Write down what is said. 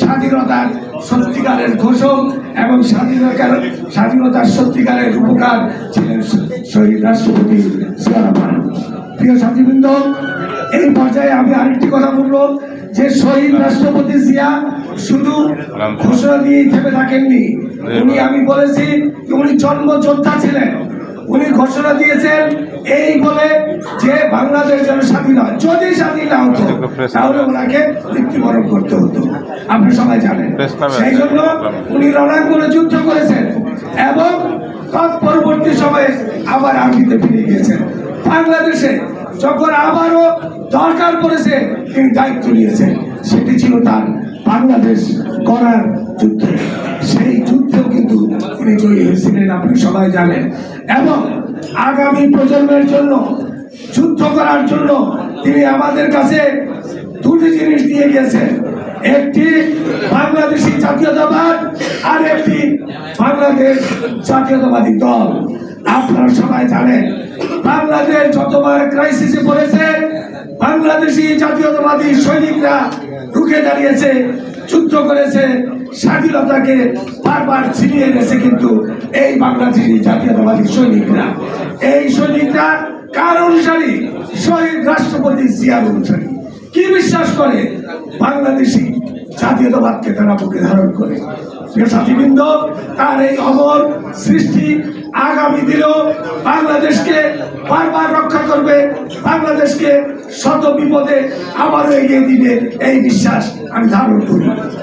স্বাধীনতার সত্যিকারের ঘোষক এবং স্বাধীনতার সত্যিকারের উপকার ছিলেন শহীদ রাষ্ট্রপতি জিয়া রহমান। প্রিয় সাথীবৃন্দ, এই পর্যায়ে আমি আরেকটি কথা বলবো যে শহীদ রাষ্ট্রপতি জিয়া শুধু ঘোষণা দিয়েই থেমে থাকেননি। আমি বলেছি উনি জন্মযোদ্ধা ছিলেন। উনি ঘোষণা দিয়েছেন এই বলে যে বাংলাদেশ যেন স্বাধীন হয়, যদি স্বাধীন না হতো তাহলে ওনাকে মৃত্যুবরণ করতে হতো, আপনি সবাই জানেন। সেই জন্য উনি রণাঙ্গনে যুদ্ধ করেছেন এবং পরবর্তী সময়ে আবার আর্মিতে ফিরে গিয়েছেন। বাংলাদেশে যখন আবারও দরকার পড়েছে তিনি দায়িত্ব নিয়েছেন, সেটি ছিল তার বাংলাদেশ গড়ার যুদ্ধ। সেই যুদ্ধেও কিন্তু তিনি জয়ী হয়েছিলেন, আপনি সবাই জানেন। এবং আগামী প্রজন্মের জন্য যুদ্ধ করার জন্য তিনি আমাদের কাছে দুটি জিনিস দিয়ে গেছেন, একটি বাংলাদেশি জাতীয়তাবাদ আর একটি বাংলাদেশ জাতীয়তাবাদী দল। আপনারা সবাই জানেন বাংলাদেশ যতবার ক্রাইসিসে পড়েছে বাংলাদেশি জাতীয়তাবাদী সৈনিকরা রুখে দাঁড়িয়েছে, যুদ্ধ করেছে, স্বাধীনতাকে বারবার ছিনিয়ে এনেছে। কিন্তু এই বাংলাদেশি জাতীয়তাবাদী সৈনিকরা, এই সৈনিকরা কার অনুসারী? শহীদ রাষ্ট্রপতি জিয়ার অনুসারী। কি বিশ্বাস করে? বাংলাদেশি জাতীয়তাবাদকে তারা বুকে ধারণ করে। সাথীবৃন্দ, তার এই অমর সৃষ্টি আগামী দিনেও বাংলাদেশকে বারবার রক্ষা করবে, বাংলাদেশকে শত বিপদে আবারও এগিয়ে দিবে, এই বিশ্বাস আমি ধারণ করি।